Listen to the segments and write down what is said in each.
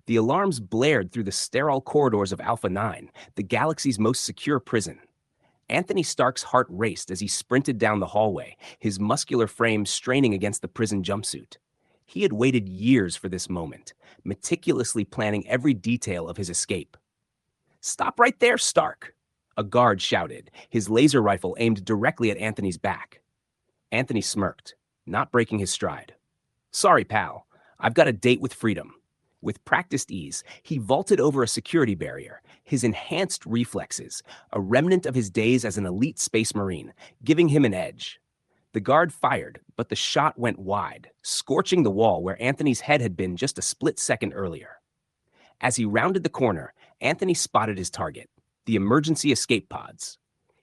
The alarms blared through the sterile corridors of Alpha 9, the galaxy's most secure prison. Anthony Stark's heart raced as he sprinted down the hallway, his muscular frame straining against the prison jumpsuit. He had waited years for this moment, meticulously planning every detail of his escape. "Stop right there, Stark!" A guard shouted, his laser rifle aimed directly at Anthony's back. Anthony smirked, not breaking his stride. "Sorry, pal. I've got a date with freedom." With practiced ease, he vaulted over a security barrier, his enhanced reflexes, a remnant of his days as an elite space marine, giving him an edge. The guard fired, but the shot went wide, scorching the wall where Anthony's head had been just a split second earlier. As he rounded the corner, Anthony spotted his target, the emergency escape pods.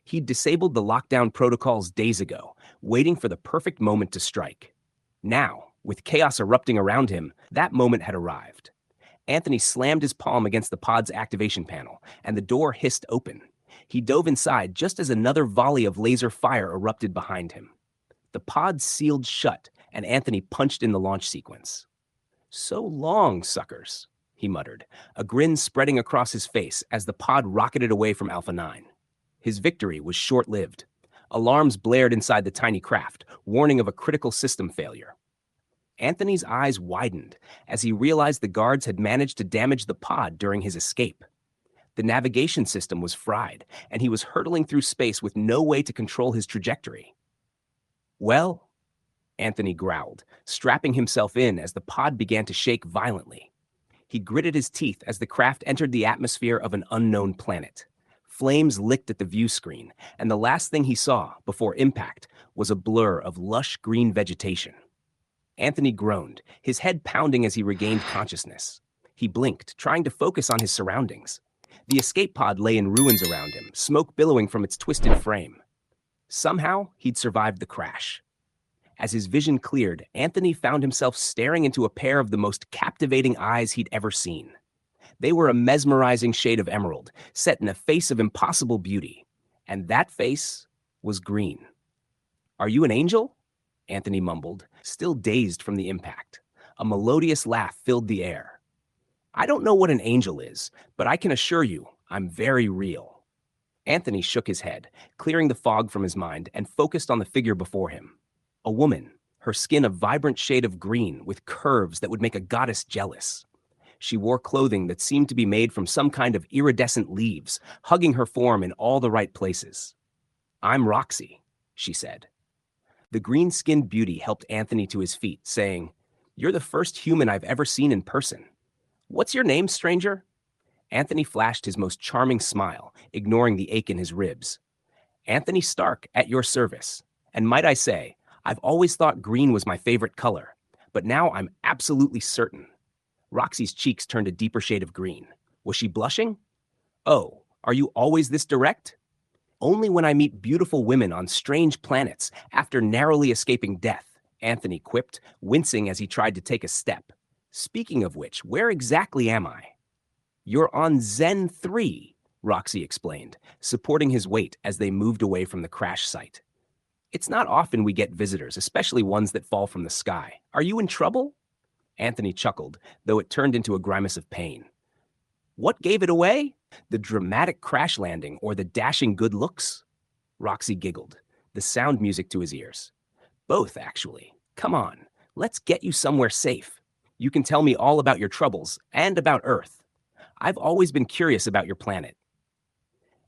He'd disabled the lockdown protocols days ago, waiting for the perfect moment to strike. Now, with chaos erupting around him, that moment had arrived. Anthony slammed his palm against the pod's activation panel, and the door hissed open. He dove inside just as another volley of laser fire erupted behind him. The pod sealed shut, and Anthony punched in the launch sequence. "So long, suckers," he muttered, a grin spreading across his face as the pod rocketed away from Alpha 9. His victory was short-lived. Alarms blared inside the tiny craft, warning of a critical system failure. Anthony's eyes widened as he realized the guards had managed to damage the pod during his escape. The navigation system was fried, and he was hurtling through space with no way to control his trajectory. "Well," Anthony growled, strapping himself in as the pod began to shake violently. He gritted his teeth as the craft entered the atmosphere of an unknown planet. Flames licked at the view screen, and the last thing he saw, before impact, was a blur of lush green vegetation. Anthony groaned, his head pounding as he regained consciousness. He blinked, trying to focus on his surroundings. The escape pod lay in ruins around him, smoke billowing from its twisted frame. Somehow, he'd survived the crash. As his vision cleared, Anthony found himself staring into a pair of the most captivating eyes he'd ever seen. They were a mesmerizing shade of emerald, set in a face of impossible beauty. And that face was green. "Are you an angel?" Anthony mumbled, still dazed from the impact. A melodious laugh filled the air. "I don't know what an angel is, but I can assure you, I'm very real." Anthony shook his head, clearing the fog from his mind, and focused on the figure before him. A woman, her skin a vibrant shade of green with curves that would make a goddess jealous. She wore clothing that seemed to be made from some kind of iridescent leaves, hugging her form in all the right places. "I'm Roxy," she said. The green-skinned beauty helped Anthony to his feet, saying, "You're the first human I've ever seen in person. What's your name, stranger?" Anthony flashed his most charming smile, ignoring the ache in his ribs. "Anthony Stark, at your service. And might I say, I've always thought green was my favorite color, but now I'm absolutely certain." Roxy's cheeks turned a deeper shade of green. Was she blushing? "Oh, are you always this direct?" "Only when I meet beautiful women on strange planets after narrowly escaping death," Anthony quipped, wincing as he tried to take a step. "Speaking of which, where exactly am I?" "You're on Zen 3, Roxy explained, supporting his weight as they moved away from the crash site. "It's not often we get visitors, especially ones that fall from the sky. Are you in trouble?" Anthony chuckled, though it turned into a grimace of pain. "What gave it away? The dramatic crash landing or the dashing good looks?" Roxy giggled, the sound music to his ears. "Both, actually. Come on, let's get you somewhere safe. You can tell me all about your troubles and about Earth. I've always been curious about your planet."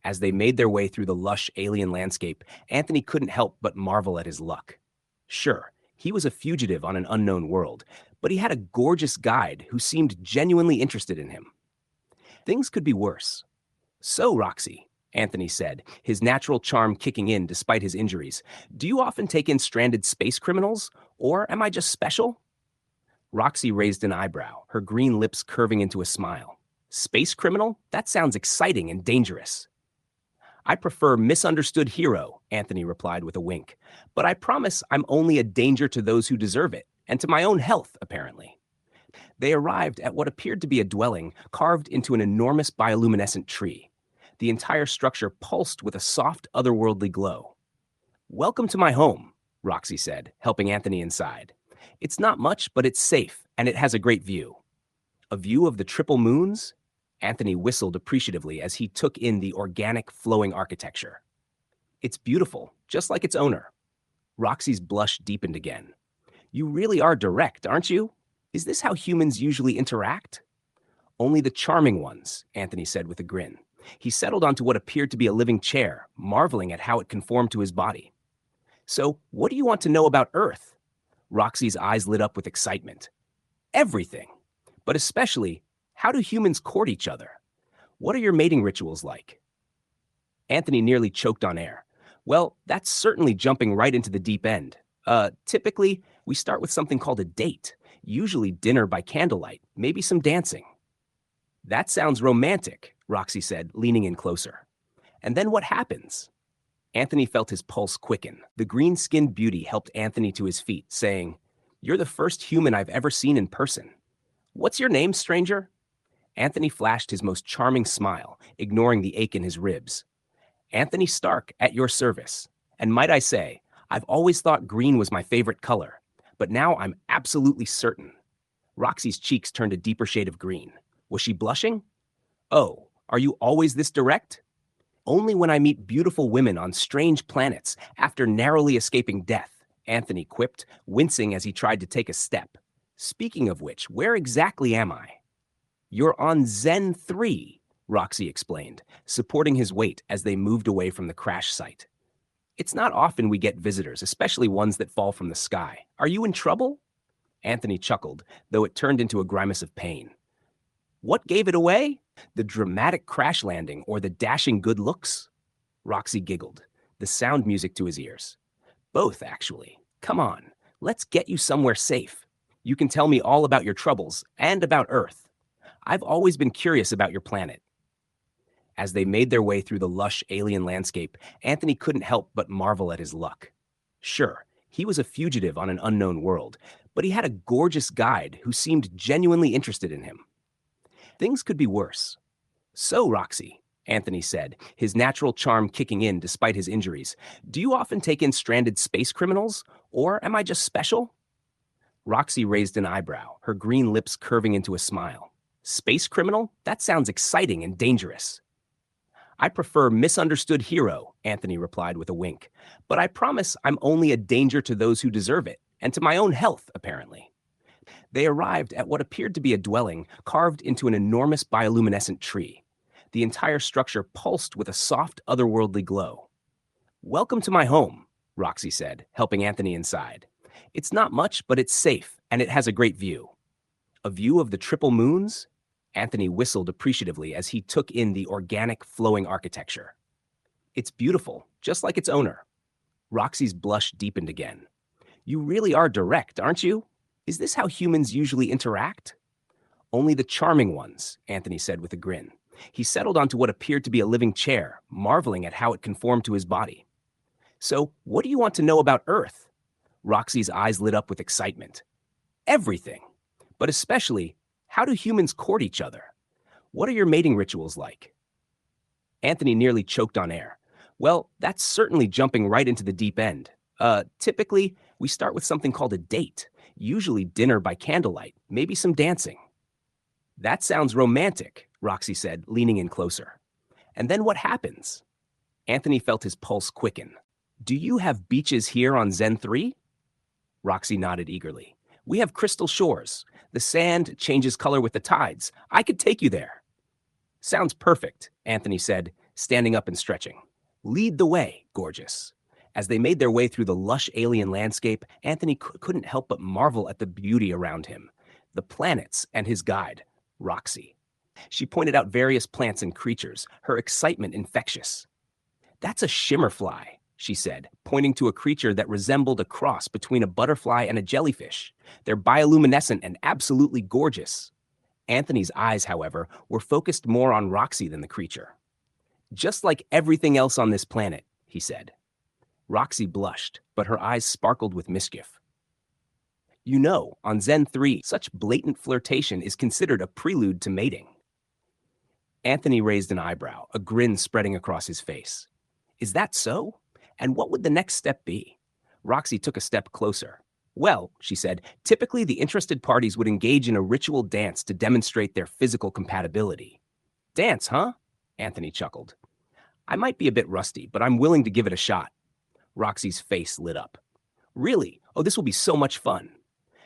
As they made their way through the lush alien landscape, Anthony couldn't help but marvel at his luck. Sure, he was a fugitive on an unknown world, but he had a gorgeous guide who seemed genuinely interested in him. Things could be worse. "So, Roxy," Anthony said, his natural charm kicking in despite his injuries, "do you often take in stranded space criminals, or am I just special?" Roxy raised an eyebrow, her green lips curving into a smile. "Space criminal? That sounds exciting and dangerous." "I prefer misunderstood hero," Anthony replied with a wink. "But I promise I'm only a danger to those who deserve it, and to my own health, apparently." They arrived at what appeared to be a dwelling carved into an enormous bioluminescent tree. The entire structure pulsed with a soft, otherworldly glow. "Welcome to my home," Roxy said, helping Anthony inside. "It's not much, but it's safe, and it has a great view." A view of the triple moons? Anthony whistled appreciatively as he took in the organic, flowing architecture. It's beautiful, just like its owner. Roxy's blush deepened again. You really are direct, aren't you? Is this how humans usually interact? Only the charming ones, Anthony said with a grin. He settled onto what appeared to be a living chair, marveling at how it conformed to his body. So, what do you want to know about Earth? Roxy's eyes lit up with excitement. Everything. But especially, how do humans court each other? What are your mating rituals like? Anthony nearly choked on air. Well, that's certainly jumping right into the deep end. Typically, we start with something called a date, usually dinner by candlelight, maybe some dancing. That sounds romantic, Roxy said, leaning in closer. And then what happens? Anthony felt his pulse quicken. The green-skinned beauty helped Anthony to his feet, saying, You're the first human I've ever seen in person. What's your name, stranger? Anthony flashed his most charming smile, ignoring the ache in his ribs. Anthony Stark, at your service. And might I say, I've always thought green was my favorite color, but now I'm absolutely certain. Roxy's cheeks turned a deeper shade of green. Was she blushing? Oh, are you always this direct? Only when I meet beautiful women on strange planets after narrowly escaping death, Anthony quipped, wincing as he tried to take a step. Speaking of which, where exactly am I? You're on Zen 3, Roxy explained, supporting his weight as they moved away from the crash site. It's not often we get visitors, especially ones that fall from the sky. Are you in trouble? Anthony chuckled, though it turned into a grimace of pain. What gave it away? The dramatic crash landing or the dashing good looks? Roxy giggled, the sound music to his ears. Both, actually. Come on, let's get you somewhere safe. You can tell me all about your troubles and about Earth. I've always been curious about your planet. As they made their way through the lush alien landscape, Anthony couldn't help but marvel at his luck. Sure, he was a fugitive on an unknown world, but he had a gorgeous guide who seemed genuinely interested in him. Things could be worse. So, Roxy, Anthony said, his natural charm kicking in despite his injuries, do you often take in stranded space criminals, or am I just special? Roxy raised an eyebrow, her green lips curving into a smile. Space criminal? That sounds exciting and dangerous. I prefer misunderstood hero, Anthony replied with a wink. But I promise I'm only a danger to those who deserve it, and to my own health, apparently. They arrived at what appeared to be a dwelling carved into an enormous bioluminescent tree. The entire structure pulsed with a soft, otherworldly glow. Welcome to my home, Roxy said, helping Anthony inside. It's not much, but it's safe, and it has a great view. A view of the triple moons? Anthony whistled appreciatively as he took in the organic, flowing architecture. It's beautiful, just like its owner. Roxy's blush deepened again. You really are direct, aren't you? Is this how humans usually interact? Only the charming ones, Anthony said with a grin. He settled onto what appeared to be a living chair, marveling at how it conformed to his body. So, what do you want to know about Earth? Roxy's eyes lit up with excitement. Everything. But especially, how do humans court each other? What are your mating rituals like? Anthony nearly choked on air. Well, that's certainly jumping right into the deep end. Typically, we start with something called a date, usually dinner by candlelight, maybe some dancing. That sounds romantic, Roxy said, leaning in closer. And then what happens? Anthony felt his pulse quicken. Do you have beaches here on Zen 3? Roxy nodded eagerly. We have crystal shores. The sand changes color with the tides. I could take you there. Sounds perfect, Anthony said, standing up and stretching. Lead the way, gorgeous. As they made their way through the lush alien landscape, Anthony couldn't help but marvel at the beauty around him. The planets and his guide, Roxy. She pointed out various plants and creatures, her excitement infectious. That's a shimmerfly, she said, pointing to a creature that resembled a cross between a butterfly and a jellyfish. They're bioluminescent and absolutely gorgeous. Anthony's eyes, however, were focused more on Roxy than the creature. Just like everything else on this planet, he said. Roxy blushed, but her eyes sparkled with mischief. You know, on Zen 3, such blatant flirtation is considered a prelude to mating. Anthony raised an eyebrow, a grin spreading across his face. Is that so? And what would the next step be? Roxy took a step closer. Well, she said, typically the interested parties would engage in a ritual dance to demonstrate their physical compatibility. Dance, huh? Anthony chuckled. I might be a bit rusty, but I'm willing to give it a shot. Roxy's face lit up. Really? Oh, this will be so much fun.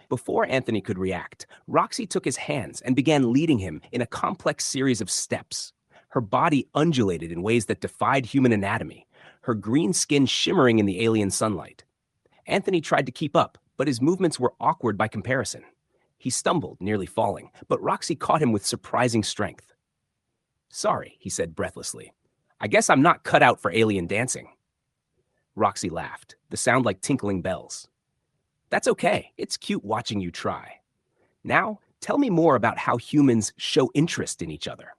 Before Anthony could react, Roxy took his hands and began leading him in a complex series of steps. Her body undulated in ways that defied human anatomy, her green skin shimmering in the alien sunlight. Anthony tried to keep up, but his movements were awkward by comparison. He stumbled, nearly falling, but Roxy caught him with surprising strength. Sorry, he said breathlessly. I guess I'm not cut out for alien dancing. Roxy laughed, the sound like tinkling bells. That's okay. It's cute watching you try. Now, tell me more about how humans show interest in each other.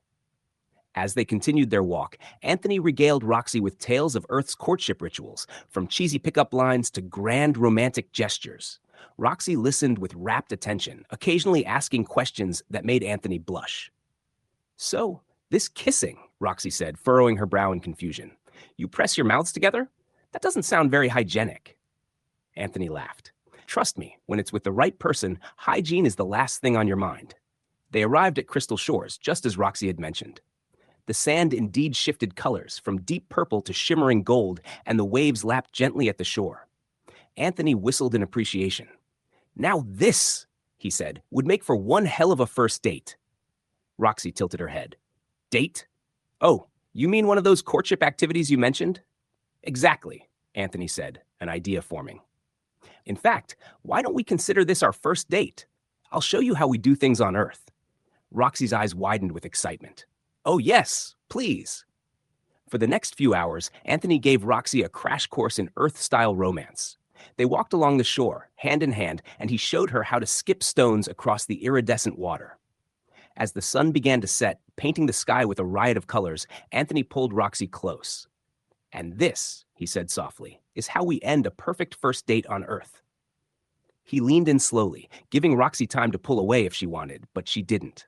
As they continued their walk, Anthony regaled Roxy with tales of Earth's courtship rituals, from cheesy pickup lines to grand romantic gestures. Roxy listened with rapt attention, occasionally asking questions that made Anthony blush. So, this kissing, Roxy said, furrowing her brow in confusion. You press your mouths together? That doesn't sound very hygienic. Anthony laughed. Trust me, when it's with the right person, hygiene is the last thing on your mind. They arrived at Crystal Shores, just as Roxy had mentioned. The sand indeed shifted colors, from deep purple to shimmering gold, and the waves lapped gently at the shore. Anthony whistled in appreciation. Now this, he said, would make for one hell of a first date. Roxy tilted her head. Date? Oh, you mean one of those courtship activities you mentioned? Exactly, Anthony said, an idea forming. In fact, why don't we consider this our first date? I'll show you how we do things on Earth. Roxy's eyes widened with excitement. Oh, yes, please. For the next few hours, Anthony gave Roxy a crash course in Earth-style romance. They walked along the shore, hand in hand, and he showed her how to skip stones across the iridescent water. As the sun began to set, painting the sky with a riot of colors, Anthony pulled Roxy close. And this, he said softly, is how we end a perfect first date on Earth. He leaned in slowly, giving Roxy time to pull away if she wanted, but she didn't.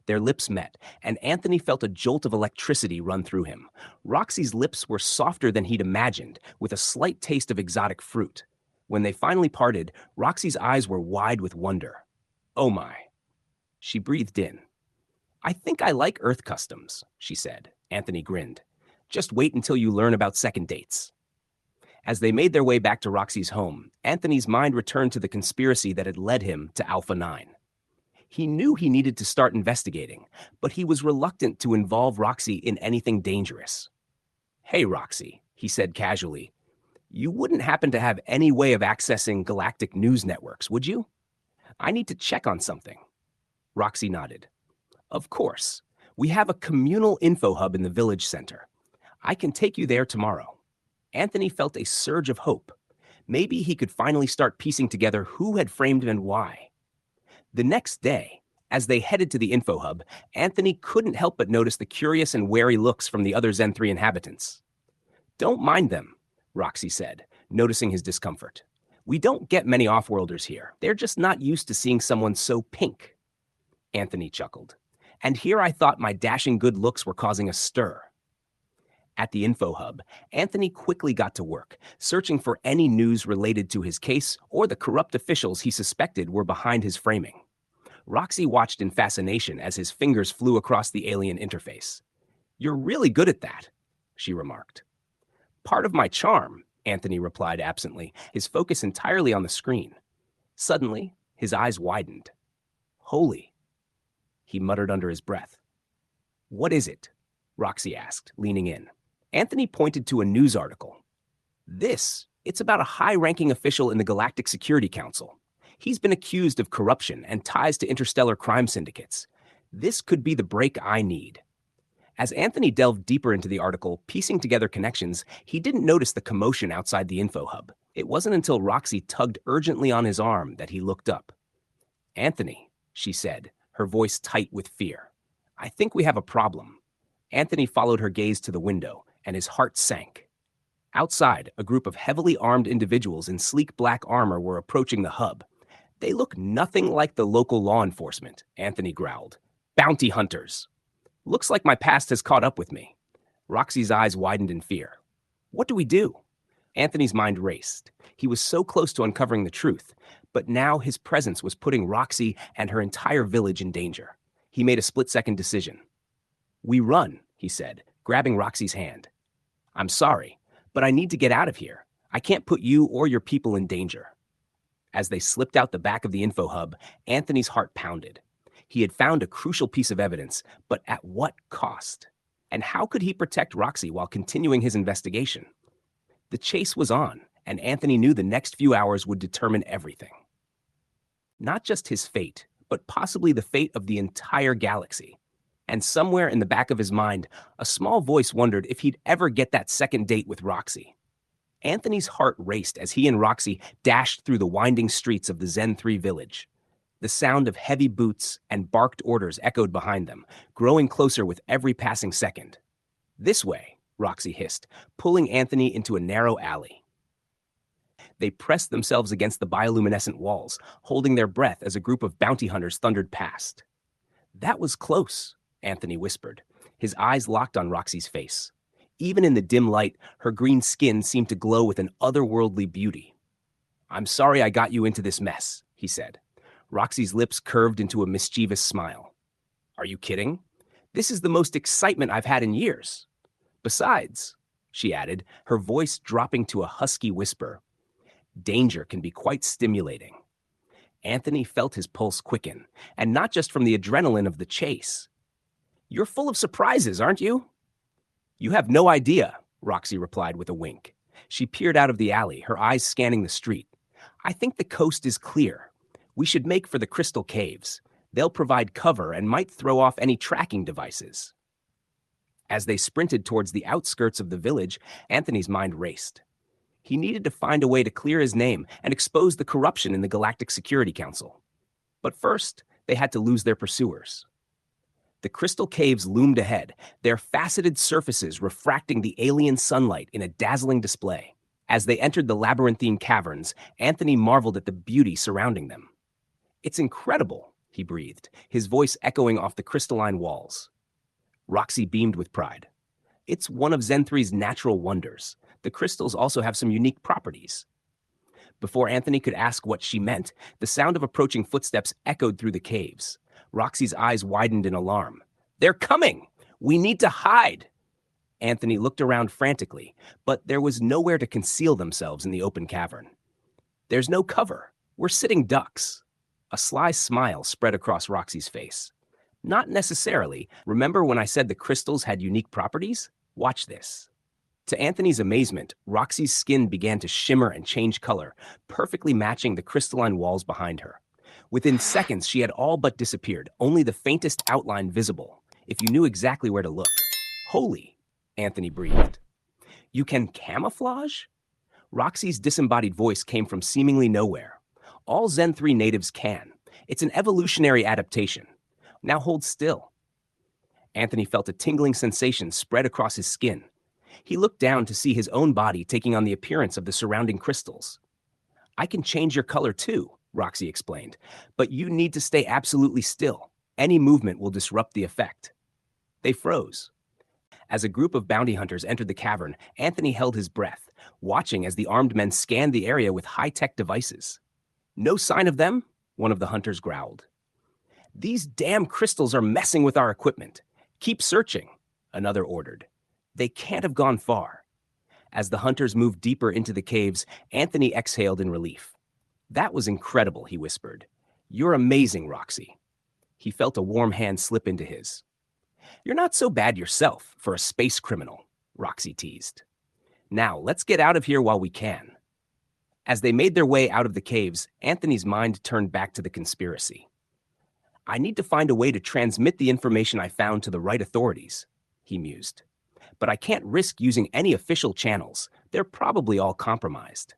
Their lips met, and Anthony felt a jolt of electricity run through him. Roxy's lips were softer than he'd imagined, with a slight taste of exotic fruit. When they finally parted, Roxy's eyes were wide with wonder. Oh my. She breathed in. I think I like Earth customs, she said. Anthony grinned. Just wait until you learn about second dates. As they made their way back to Roxy's home, Anthony's mind returned to the conspiracy that had led him to Alpha 9. He knew he needed to start investigating, but he was reluctant to involve Roxy in anything dangerous. Hey, Roxy, he said casually, you wouldn't happen to have any way of accessing galactic news networks, would you? I need to check on something. Roxy nodded. Of course. We have a communal info hub in the village center. I can take you there tomorrow. Anthony felt a surge of hope. Maybe he could finally start piecing together who had framed him and why. The next day, as they headed to the info hub, Anthony couldn't help but notice the curious and wary looks from the other Zen 3 inhabitants. Don't mind them, Roxy said, noticing his discomfort. We don't get many off-worlders here. They're just not used to seeing someone so pink. Anthony chuckled. And here I thought my dashing good looks were causing a stir. At the info hub, Anthony quickly got to work, searching for any news related to his case or the corrupt officials he suspected were behind his framing. Roxy watched in fascination as his fingers flew across the alien interface. You're really good at that, she remarked. Part of my charm, Anthony replied absently, his focus entirely on the screen. Suddenly, his eyes widened. Holy, he muttered under his breath. What is it? Roxy asked, leaning in. Anthony pointed to a news article. It's about a high-ranking official in the Galactic Security Council. He's been accused of corruption and ties to interstellar crime syndicates. This could be the break I need. As Anthony delved deeper into the article, piecing together connections, he didn't notice the commotion outside the info hub. It wasn't until Roxy tugged urgently on his arm that he looked up. Anthony, she said, her voice tight with fear. I think we have a problem. Anthony followed her gaze to the window, and his heart sank. Outside, a group of heavily armed individuals in sleek black armor were approaching the hub. They look nothing like the local law enforcement, Anthony growled. Bounty hunters. Looks like my past has caught up with me. Roxy's eyes widened in fear. What do we do? Anthony's mind raced. He was so close to uncovering the truth, but now his presence was putting Roxy and her entire village in danger. He made a split-second decision. "We run," he said, grabbing Roxy's hand. "I'm sorry, but I need to get out of here. I can't put you or your people in danger." As they slipped out the back of the info hub, Anthony's heart pounded. He had found a crucial piece of evidence, but at what cost? And how could he protect Roxy while continuing his investigation? The chase was on, and Anthony knew the next few hours would determine everything. Not just his fate, but possibly the fate of the entire galaxy. And somewhere in the back of his mind, a small voice wondered if he'd ever get that second date with Roxy. Anthony's heart raced as he and Roxy dashed through the winding streets of the Zen 3 village. The sound of heavy boots and barked orders echoed behind them, growing closer with every passing second. "This way," Roxy hissed, pulling Anthony into a narrow alley. They pressed themselves against the bioluminescent walls, holding their breath as a group of bounty hunters thundered past. "That was close," Anthony whispered, his eyes locked on Roxy's face. Even in the dim light, her green skin seemed to glow with an otherworldly beauty. "I'm sorry I got you into this mess," he said. Roxy's lips curved into a mischievous smile. "Are you kidding? This is the most excitement I've had in years. Besides," she added, her voice dropping to a husky whisper, "danger can be quite stimulating." Anthony felt his pulse quicken, and not just from the adrenaline of the chase. "You're full of surprises, aren't you?" "You have no idea," Roxy replied with a wink. She peered out of the alley, her eyes scanning the street. "I think the coast is clear. We should make for the Crystal Caves. They'll provide cover and might throw off any tracking devices." As they sprinted towards the outskirts of the village, Anthony's mind raced. He needed to find a way to clear his name and expose the corruption in the Galactic Security Council. But first, they had to lose their pursuers. The crystal caves loomed ahead, their faceted surfaces refracting the alien sunlight in a dazzling display. As they entered the labyrinthine caverns, Anthony marveled at the beauty surrounding them. "It's incredible," he breathed, his voice echoing off the crystalline walls. Roxy beamed with pride. "It's one of Zen 3's natural wonders. The crystals also have some unique properties." Before Anthony could ask what she meant, the sound of approaching footsteps echoed through the caves. Roxy's eyes widened in alarm. "They're coming! We need to hide!" Anthony looked around frantically, but there was nowhere to conceal themselves in the open cavern. "There's no cover. We're sitting ducks." A sly smile spread across Roxy's face. "Not necessarily. Remember when I said the crystals had unique properties? Watch this." To Anthony's amazement, Roxy's skin began to shimmer and change color, perfectly matching the crystalline walls behind her. Within seconds, she had all but disappeared, only the faintest outline visible, if you knew exactly where to look. "Holy," Anthony breathed. "You can camouflage?" Roxy's disembodied voice came from seemingly nowhere. "All Zen 3 natives can. It's an evolutionary adaptation. Now hold still." Anthony felt a tingling sensation spread across his skin. He looked down to see his own body taking on the appearance of the surrounding crystals. "I can change your color too," Roxy explained, "but you need to stay absolutely still. Any movement will disrupt the effect." They froze. As a group of bounty hunters entered the cavern, Anthony held his breath, watching as the armed men scanned the area with high-tech devices. "No sign of them?" one of the hunters growled. "These damn crystals are messing with our equipment. Keep searching," another ordered. "They can't have gone far." As the hunters moved deeper into the caves, Anthony exhaled in relief. "That was incredible," he whispered. "You're amazing, Roxy." He felt a warm hand slip into his. "You're not so bad yourself for a space criminal," Roxy teased. "Now, let's get out of here while we can." As they made their way out of the caves, Anthony's mind turned back to the conspiracy. "I need to find a way to transmit the information I found to the right authorities," he mused. "But I can't risk using any official channels. They're probably all compromised."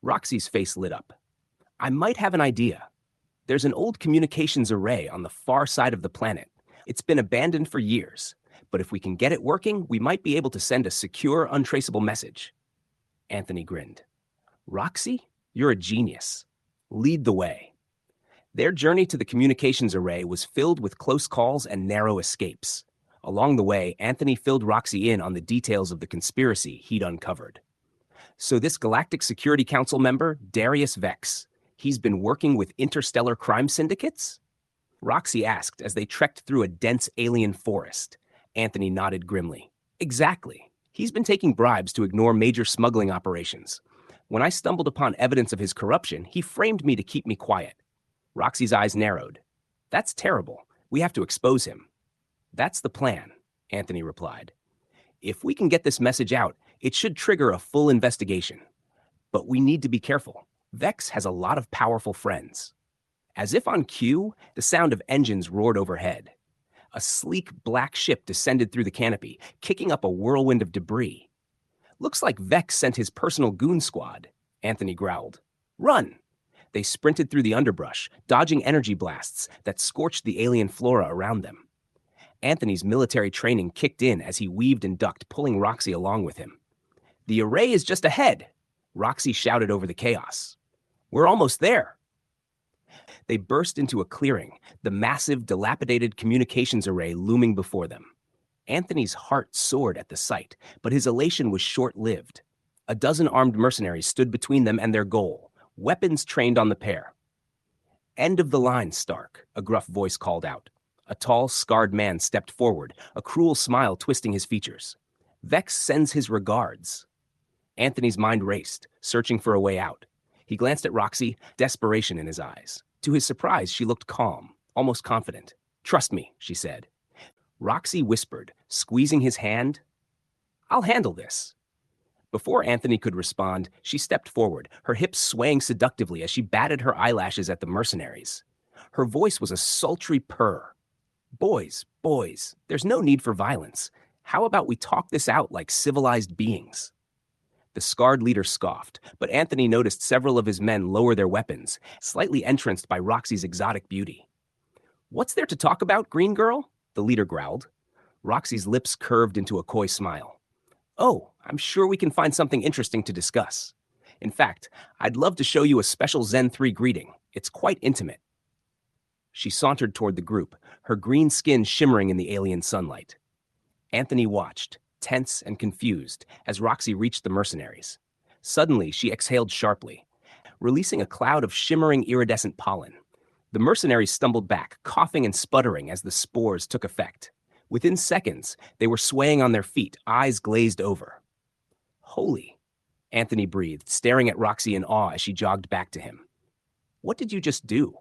Roxy's face lit up. "I might have an idea. There's an old communications array on the far side of the planet. It's been abandoned for years, but if we can get it working, we might be able to send a secure, untraceable message." Anthony grinned. "Roxy, you're a genius. Lead the way." Their journey to the communications array was filled with close calls and narrow escapes. Along the way, Anthony filled Roxy in on the details of the conspiracy he'd uncovered. So this Galactic Security Council member, Darius Vex, he's been working with interstellar crime syndicates? Roxy asked as they trekked through a dense alien forest. Anthony nodded grimly. Exactly. He's been taking bribes to ignore major smuggling operations. When I stumbled upon evidence of his corruption, he framed me to keep me quiet. Roxy's eyes narrowed. That's terrible. We have to expose him. That's the plan, Anthony replied. If we can get this message out, it should trigger a full investigation. But we need to be careful. Vex has a lot of powerful friends. As if on cue, the sound of engines roared overhead. A sleek black ship descended through the canopy, kicking up a whirlwind of debris. Looks like Vex sent his personal goon squad, Anthony growled. Run! They sprinted through the underbrush, dodging energy blasts that scorched the alien flora around them. Anthony's military training kicked in as he weaved and ducked, pulling Roxy along with him. The array is just ahead, Roxy shouted over the chaos. We're almost there. They burst into a clearing, the massive, dilapidated communications array looming before them. Anthony's heart soared at the sight, but his elation was short-lived. A dozen armed mercenaries stood between them and their goal, weapons trained on the pair. End of the line, Stark, a gruff voice called out. A tall, scarred man stepped forward, a cruel smile twisting his features. Vex sends his regards. Anthony's mind raced, searching for a way out. He glanced at Roxy, desperation in his eyes. To his surprise, she looked calm, almost confident. Trust me, she said. Roxy whispered, squeezing his hand. I'll handle this. Before Anthony could respond, she stepped forward, her hips swaying seductively as she batted her eyelashes at the mercenaries. Her voice was a sultry purr. Boys, there's no need for violence. How about we talk this out like civilized beings? The scarred leader scoffed, but Anthony noticed several of his men lower their weapons, slightly entranced by Roxy's exotic beauty. What's there to talk about, green girl? The leader growled. Roxy's lips curved into a coy smile. Oh, I'm sure we can find something interesting to discuss. In fact, I'd love to show you a special Zen 3 greeting. It's quite intimate. She sauntered toward the group, her green skin shimmering in the alien sunlight. Anthony watched, tense and confused, as Roxy reached the mercenaries. Suddenly, she exhaled sharply, releasing a cloud of shimmering iridescent pollen. The mercenaries stumbled back, coughing and sputtering as the spores took effect. Within seconds, they were swaying on their feet, eyes glazed over. Holy, Anthony breathed, staring at Roxy in awe as she jogged back to him. What did you just do?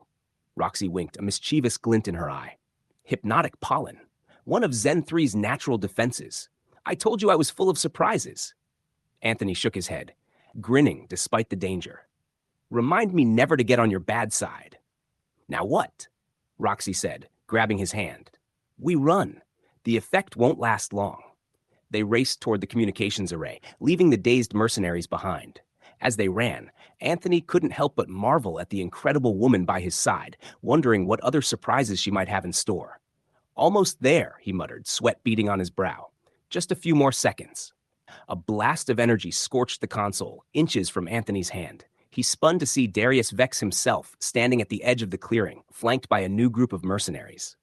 Roxy winked, a mischievous glint in her eye. Hypnotic pollen, one of Zen 3's natural defenses. I told you I was full of surprises. Anthony shook his head, grinning despite the danger. Remind me never to get on your bad side. Now what? Roxy said, grabbing his hand. We run. The effect won't last long. They raced toward the communications array, leaving the dazed mercenaries behind. As they ran, Anthony couldn't help but marvel at the incredible woman by his side, wondering what other surprises she might have in store. Almost there, he muttered, sweat beading on his brow. Just a few more seconds. A blast of energy scorched the console, inches from Anthony's hand. He spun to see Darius Vex himself, standing at the edge of the clearing, flanked by a new group of mercenaries.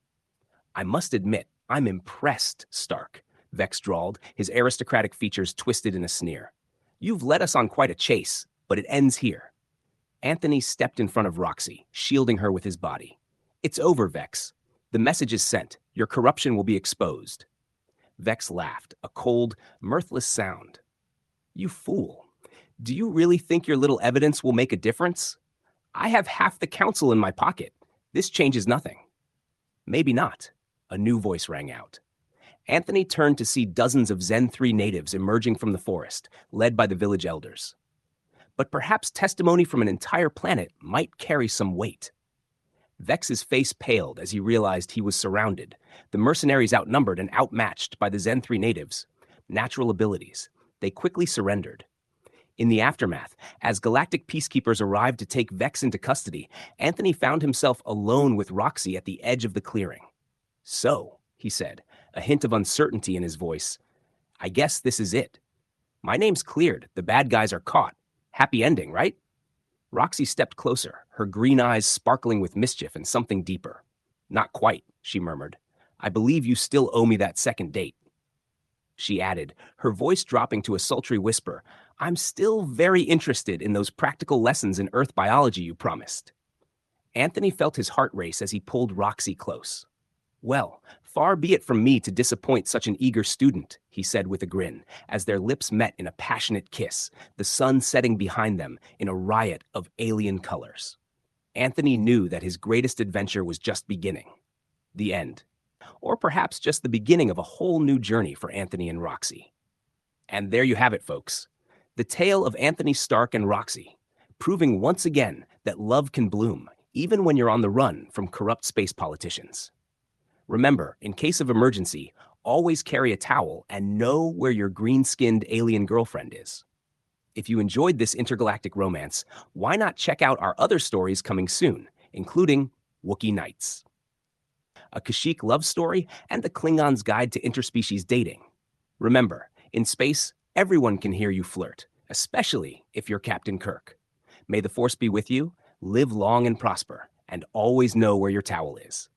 I must admit, I'm impressed, Stark, Vex drawled, his aristocratic features twisted in a sneer. You've led us on quite a chase, but it ends here. Anthony stepped in front of Roxy, shielding her with his body. It's over, Vex. The message is sent. Your corruption will be exposed. Vex laughed, a cold, mirthless sound. You fool. Do you really think your little evidence will make a difference? I have half the council in my pocket. This changes nothing. Maybe not. A new voice rang out. Anthony turned to see dozens of Zen 3 natives emerging from the forest, led by the village elders. But perhaps testimony from an entire planet might carry some weight. Vex's face paled as he realized he was surrounded, the mercenaries outnumbered and outmatched by the Zen 3 natives. Natural abilities. They quickly surrendered. In the aftermath, as galactic peacekeepers arrived to take Vex into custody, Anthony found himself alone with Roxy at the edge of the clearing. So, he said, a hint of uncertainty in his voice, I guess this is it. My name's cleared. The bad guys are caught. Happy ending, right? Roxy stepped closer, her green eyes sparkling with mischief and something deeper. Not quite, she murmured. I believe you still owe me that second date. She added, her voice dropping to a sultry whisper, I'm still very interested in those practical lessons in Earth biology you promised. Anthony felt his heart race as he pulled Roxy close. Well, far be it from me to disappoint such an eager student, he said with a grin, as their lips met in a passionate kiss, the sun setting behind them in a riot of alien colors. Anthony knew that his greatest adventure was just beginning. The end. Or perhaps just the beginning of a whole new journey for Anthony and Roxy. And there you have it, folks. The tale of Anthony Stark and Roxy, proving once again that love can bloom, even when you're on the run from corrupt space politicians. Remember, in case of emergency, always carry a towel and know where your green-skinned alien girlfriend is. If you enjoyed this intergalactic romance, why not check out our other stories coming soon, including Wookiee Nights, a Kashyyyk love story, and the Klingon's Guide to Interspecies Dating. Remember, in space, everyone can hear you flirt, especially if you're Captain Kirk. May the Force be with you, live long and prosper, and always know where your towel is.